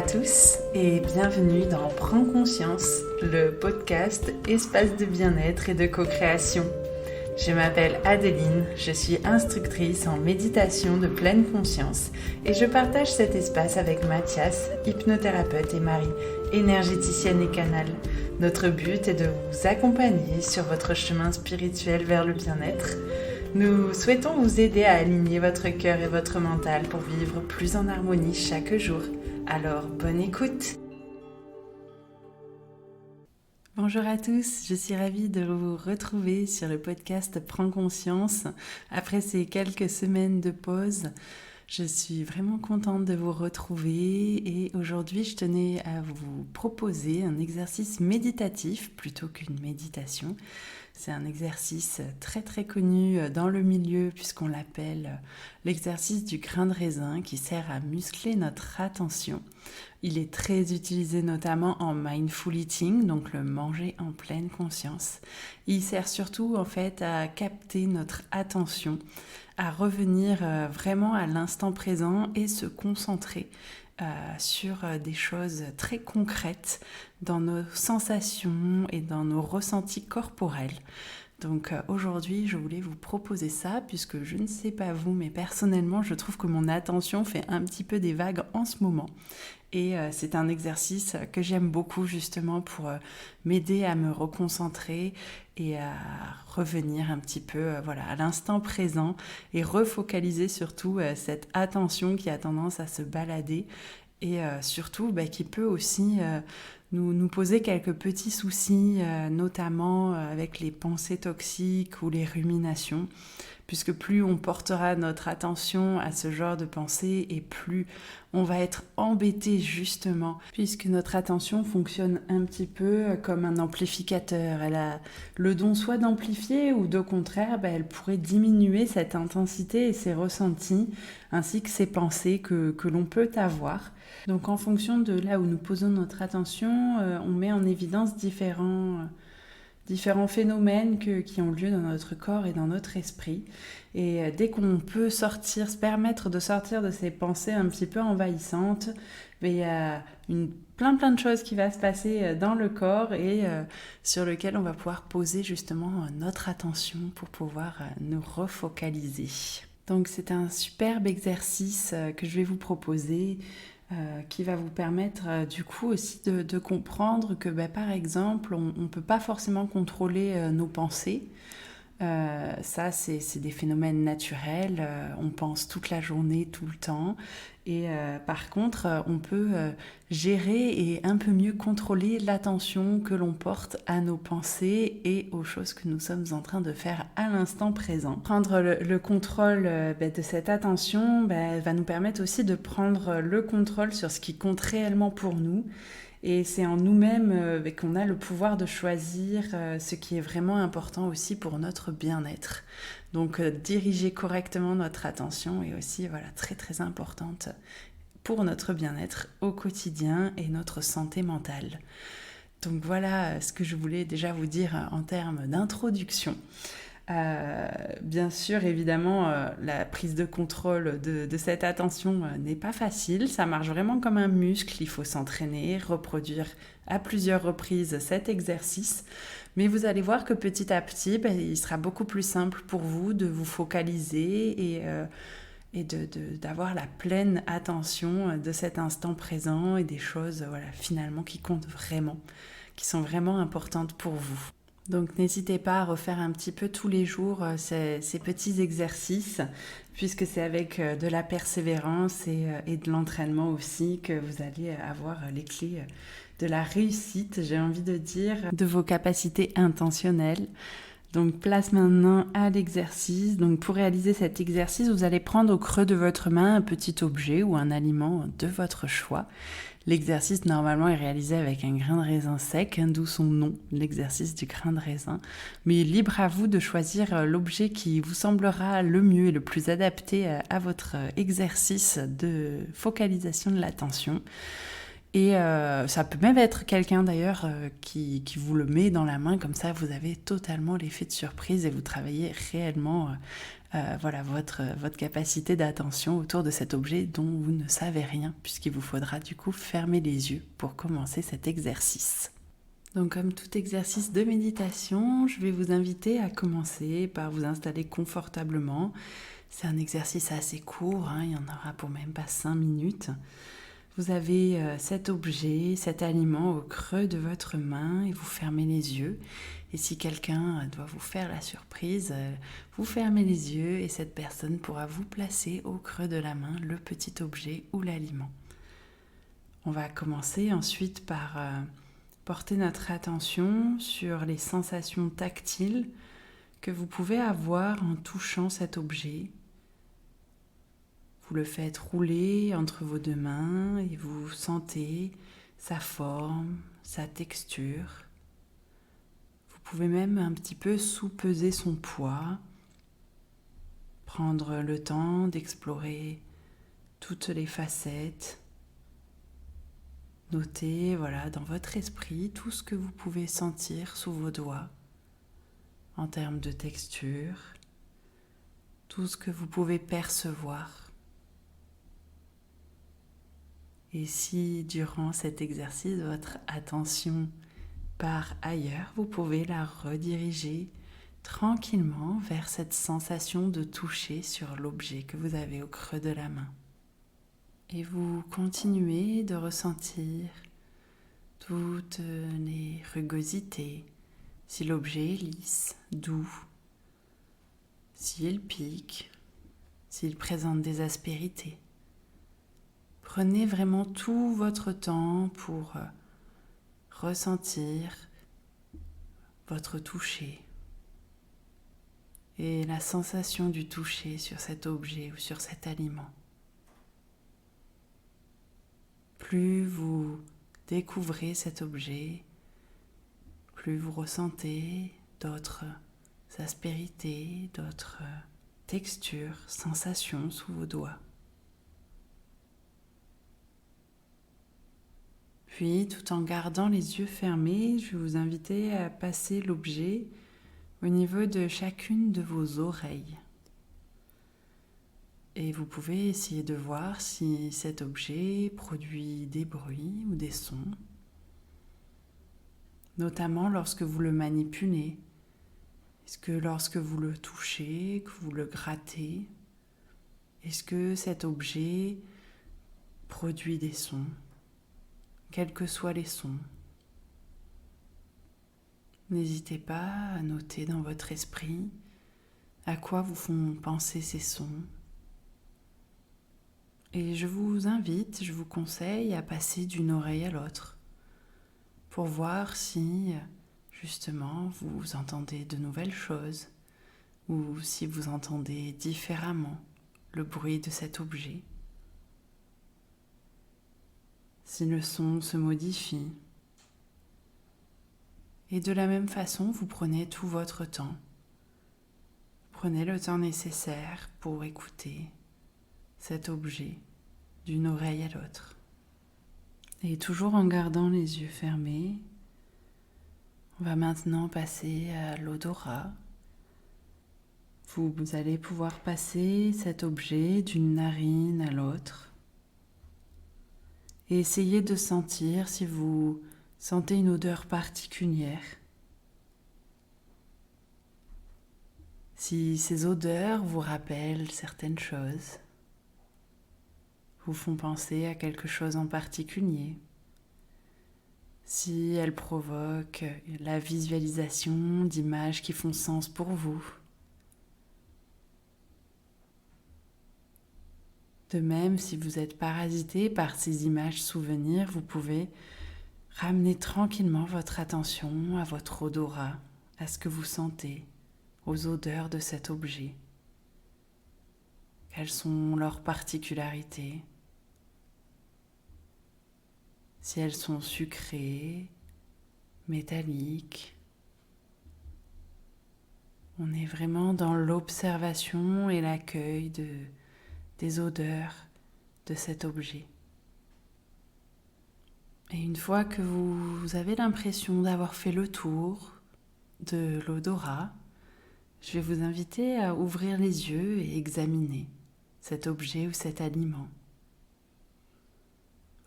tous et bienvenue dans Prends conscience, le podcast espace de bien-être et de co-création. Je m'appelle Adeline, je suis instructrice en méditation de pleine conscience et je partage cet espace avec Mathias, hypnothérapeute, et Marie, énergéticienne et canal. Notre but est de vous accompagner sur votre chemin spirituel vers le bien-être. Nous souhaitons vous aider à aligner votre cœur et votre mental pour vivre plus en harmonie chaque jour. Alors, bonne écoute! Bonjour à tous, je suis ravie de vous retrouver sur le podcast Prends conscience. Après ces quelques semaines de pause, je suis vraiment contente de vous retrouver et aujourd'hui je tenais à vous proposer un exercice méditatif plutôt qu'une méditation. C'est un exercice très très connu dans le milieu puisqu'on l'appelle l'exercice du grain de raisin qui sert à muscler notre attention. Il est très utilisé notamment en mindful eating, donc le manger en pleine conscience. Il sert surtout en fait à capter notre attention, à revenir vraiment à l'instant présent et se concentrer sur des choses très concrètes dans nos sensations et dans nos ressentis corporels. Donc aujourd'hui, je voulais vous proposer ça puisque je ne sais pas vous, mais personnellement, je trouve que mon attention fait un petit peu des vagues en ce moment. Et c'est un exercice que j'aime beaucoup justement pour m'aider à me reconcentrer et à revenir un petit peu à l'instant présent et refocaliser surtout cette attention qui a tendance à se balader et surtout qui peut aussi nous poser quelques petits soucis, notamment avec les pensées toxiques ou les ruminations, puisque plus on portera notre attention à ce genre de pensées et plus on va être embêté justement, puisque notre attention fonctionne un petit peu comme un amplificateur. Elle a le don soit d'amplifier ou de contraire, elle pourrait diminuer cette intensité et ses ressentis, ainsi que ces pensées que l'on peut avoir. Donc en fonction de là où nous posons notre attention, on met en évidence différents phénomènes qui ont lieu dans notre corps et dans notre esprit. Et dès qu'on peut se permettre de sortir de ces pensées un petit peu envahissantes, il y a plein de choses qui va se passer dans le corps et sur lequel on va pouvoir poser justement notre attention pour pouvoir nous refocaliser. Donc c'est un superbe exercice que je vais vous proposer qui va vous permettre du coup aussi de comprendre que par exemple on ne peut pas forcément contrôler nos pensées. Ça c'est des phénomènes naturels, on pense toute la journée, tout le temps et par contre on peut gérer et un peu mieux contrôler l'attention que l'on porte à nos pensées et aux choses que nous sommes en train de faire à l'instant présent. Prendre le contrôle de cette attention va nous permettre aussi de prendre le contrôle sur ce qui compte réellement pour nous. Et c'est en nous-mêmes qu'on a le pouvoir de choisir ce qui est vraiment important aussi pour notre bien-être. Donc diriger correctement notre attention est aussi très très importante pour notre bien-être au quotidien et notre santé mentale. Donc voilà ce que je voulais déjà vous dire en termes d'introduction. Bien sûr, évidemment, la prise de contrôle de cette attention n'est pas facile. Ça marche vraiment comme un muscle. Il faut s'entraîner, reproduire à plusieurs reprises cet exercice. Mais vous allez voir que petit à petit, il sera beaucoup plus simple pour vous de vous focaliser et d'avoir la pleine attention de cet instant présent et des choses finalement qui comptent vraiment, qui sont vraiment importantes pour vous. Donc n'hésitez pas à refaire un petit peu tous les jours ces petits exercices, puisque c'est avec de la persévérance et de l'entraînement aussi que vous allez avoir les clés de la réussite, j'ai envie de dire, de vos capacités intentionnelles. Donc place maintenant à l'exercice. Donc pour réaliser cet exercice, vous allez prendre au creux de votre main un petit objet ou un aliment de votre choix. L'exercice normalement est réalisé avec un grain de raisin sec, d'où son nom, l'exercice du grain de raisin. Mais libre à vous de choisir l'objet qui vous semblera le mieux et le plus adapté à votre exercice de focalisation de l'attention. Et ça peut même être quelqu'un d'ailleurs qui vous le met dans la main, comme ça vous avez totalement l'effet de surprise et vous travaillez réellement votre capacité d'attention autour de cet objet dont vous ne savez rien, puisqu'il vous faudra du coup fermer les yeux pour commencer cet exercice. Donc comme tout exercice de méditation, je vais vous inviter à commencer par vous installer confortablement. C'est un exercice assez court, il n'y en aura pour même pas 5 minutes. Vous avez cet objet, cet aliment au creux de votre main et vous fermez les yeux. Et si quelqu'un doit vous faire la surprise, vous fermez les yeux et cette personne pourra vous placer au creux de la main le petit objet ou l'aliment. On va commencer ensuite par porter notre attention sur les sensations tactiles que vous pouvez avoir en touchant cet objet. Vous le faites rouler entre vos deux mains et vous sentez sa forme, sa texture. Vous pouvez même un petit peu sous-peser son poids, prendre le temps d'explorer toutes les facettes. Notez dans votre esprit tout ce que vous pouvez sentir sous vos doigts en termes de texture, tout ce que vous pouvez percevoir. Et si durant cet exercice, votre attention part ailleurs, vous pouvez la rediriger tranquillement vers cette sensation de toucher sur l'objet que vous avez au creux de la main. Et vous continuez de ressentir toutes les rugosités, si l'objet est lisse, doux, s'il pique, s'il présente des aspérités. Prenez vraiment tout votre temps pour ressentir votre toucher et la sensation du toucher sur cet objet ou sur cet aliment. Plus vous découvrez cet objet, plus vous ressentez d'autres aspérités, d'autres textures, sensations sous vos doigts. Puis, tout en gardant les yeux fermés, je vais vous inviter à passer l'objet au niveau de chacune de vos oreilles. Et vous pouvez essayer de voir si cet objet produit des bruits ou des sons, notamment lorsque vous le manipulez. Est-ce que lorsque vous le touchez, que vous le grattez, est-ce que cet objet produit des sons ? Quels que soient les sons. N'hésitez pas à noter dans votre esprit à quoi vous font penser ces sons. Et je vous invite, je vous conseille à passer d'une oreille à l'autre pour voir si, justement, vous entendez de nouvelles choses ou si vous entendez différemment le bruit de cet objet. Si le son se modifie. Et de la même façon, vous prenez tout votre temps. Prenez le temps nécessaire pour écouter cet objet d'une oreille à l'autre. Et toujours en gardant les yeux fermés, on va maintenant passer à l'odorat. Vous allez pouvoir passer cet objet d'une narine à l'autre. Et essayez de sentir si vous sentez une odeur particulière. Si ces odeurs vous rappellent certaines choses, vous font penser à quelque chose en particulier. Si elles provoquent la visualisation d'images qui font sens pour vous. De même, si vous êtes parasité par ces images souvenirs, vous pouvez ramener tranquillement votre attention à votre odorat, à ce que vous sentez, aux odeurs de cet objet. Quelles sont leurs particularités ? Si elles sont sucrées, métalliques. On est vraiment dans l'observation et l'accueil des odeurs de cet objet. Et une fois que vous avez l'impression d'avoir fait le tour de l'odorat, je vais vous inviter à ouvrir les yeux et examiner cet objet ou cet aliment.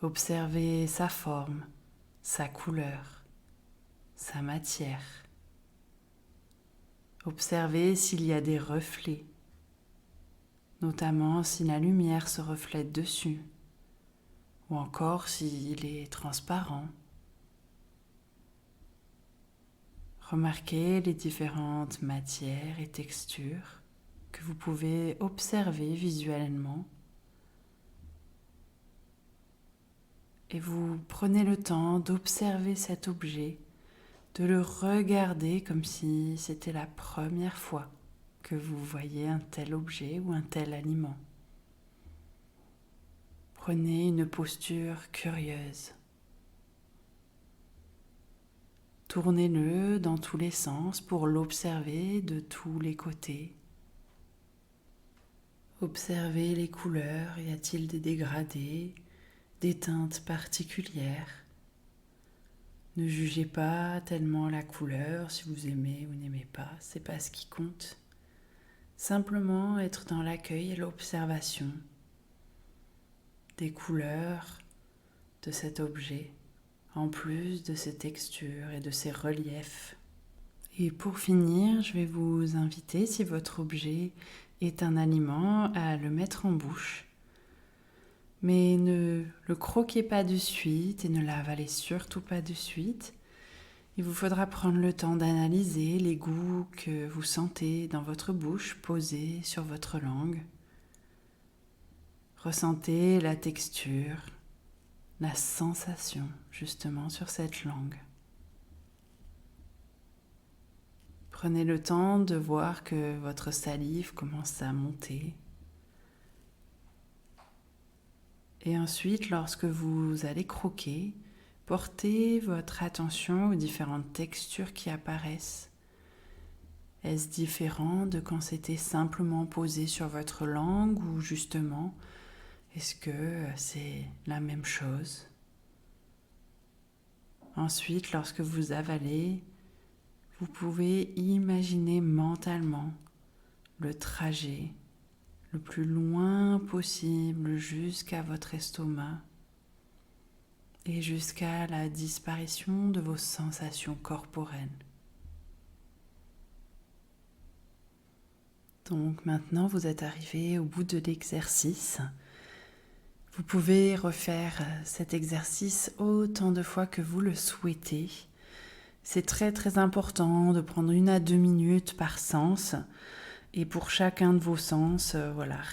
Observez sa forme, sa couleur, sa matière. Observez s'il y a des reflets, notamment si la lumière se reflète dessus, ou encore s'il est transparent. Remarquez les différentes matières et textures que vous pouvez observer visuellement. Et vous prenez le temps d'observer cet objet, de le regarder comme si c'était la première fois que vous voyez un tel objet ou un tel aliment. Prenez une posture curieuse. Tournez-le dans tous les sens pour l'observer de tous les côtés. Observez les couleurs, y a-t-il des dégradés, des teintes particulières? Ne jugez pas tellement la couleur, si vous aimez ou n'aimez pas, c'est pas ce qui compte. Simplement être dans l'accueil et l'observation des couleurs de cet objet, en plus de ses textures et de ses reliefs. Et pour finir, je vais vous inviter, si votre objet est un aliment, à le mettre en bouche. Mais ne le croquez pas de suite et ne l'avalez surtout pas de suite. Il vous faudra prendre le temps d'analyser les goûts que vous sentez dans votre bouche posés sur votre langue. Ressentez la texture, la sensation justement sur cette langue. Prenez le temps de voir que votre salive commence à monter. Et ensuite, lorsque vous allez croquer, portez votre attention aux différentes textures qui apparaissent. Est-ce différent de quand c'était simplement posé sur votre langue ou justement, est-ce que c'est la même chose? Ensuite, lorsque vous avalez, vous pouvez imaginer mentalement le trajet le plus loin possible jusqu'à votre estomac et jusqu'à la disparition de vos sensations corporelles. Donc maintenant, vous êtes arrivé au bout de l'exercice. Vous pouvez refaire cet exercice autant de fois que vous le souhaitez. C'est très très important de prendre 1 à 2 minutes par sens. Et pour chacun de vos sens,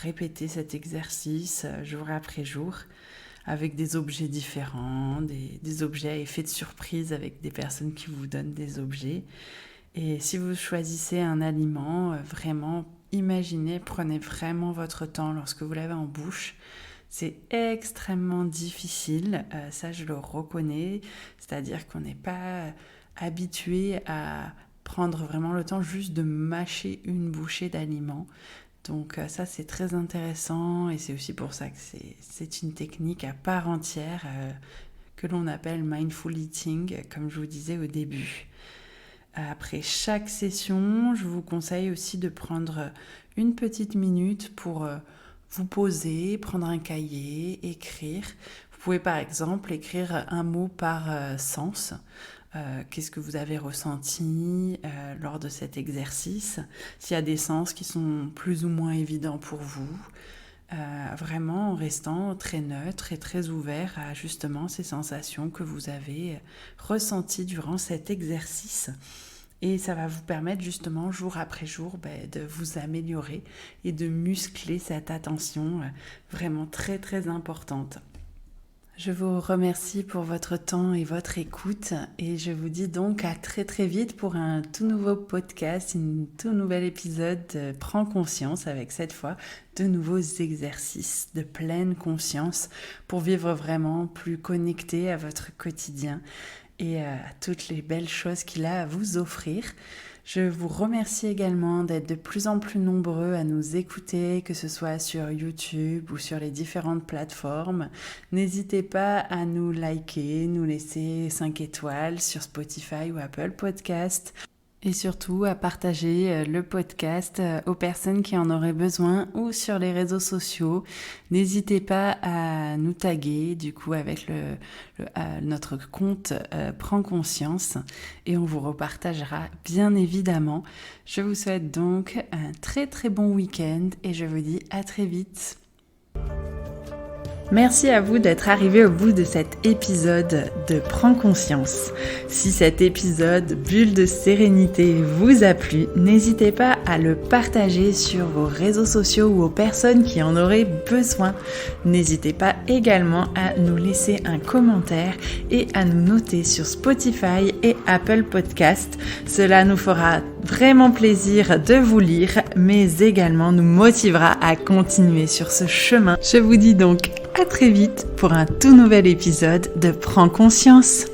répétez cet exercice jour après jour avec des objets différents, des objets à effet de surprise avec des personnes qui vous donnent des objets. Et si vous choisissez un aliment, vraiment imaginez, prenez vraiment votre temps lorsque vous l'avez en bouche. C'est extrêmement difficile, ça je le reconnais, c'est-à-dire qu'on n'est pas habitué à prendre vraiment le temps juste de mâcher une bouchée d'aliment. Donc ça c'est très intéressant et c'est aussi pour ça que c'est une technique à part entière que l'on appelle mindful eating, comme je vous disais au début. Après chaque session, je vous conseille aussi de prendre une petite minute pour vous poser, prendre un cahier, écrire. Vous pouvez par exemple écrire un mot par sens. Qu'est-ce que vous avez ressenti lors de cet exercice? S'il y a des sens qui sont plus ou moins évidents pour vous. Vraiment en restant très neutre et très ouvert à justement ces sensations que vous avez ressenties durant cet exercice. Et ça va vous permettre justement jour après jour de vous améliorer et de muscler cette attention vraiment très très importante. Je vous remercie pour votre temps et votre écoute et je vous dis donc à très très vite pour un tout nouveau podcast, un tout nouvel épisode de Prends conscience avec cette fois de nouveaux exercices de pleine conscience pour vivre vraiment plus connecté à votre quotidien et à toutes les belles choses qu'il a à vous offrir. Je vous remercie également d'être de plus en plus nombreux à nous écouter, que ce soit sur YouTube ou sur les différentes plateformes. N'hésitez pas à nous liker, nous laisser 5 étoiles sur Spotify ou Apple Podcast. Et surtout à partager le podcast aux personnes qui en auraient besoin ou sur les réseaux sociaux. N'hésitez pas à nous taguer du coup avec notre compte Prends Conscience et on vous repartagera bien évidemment. Je vous souhaite donc un très très bon week-end et je vous dis à très vite. Merci à vous d'être arrivé au bout de cet épisode de Prends Conscience. Si cet épisode Bulle de sérénité vous a plu, n'hésitez pas à le partager sur vos réseaux sociaux ou aux personnes qui en auraient besoin. N'hésitez pas également à nous laisser un commentaire et à nous noter sur Spotify et Apple Podcast. Cela nous fera vraiment plaisir de vous lire, mais également nous motivera à continuer sur ce chemin. Je vous dis donc à très vite pour un tout nouvel épisode de Prends Conscience.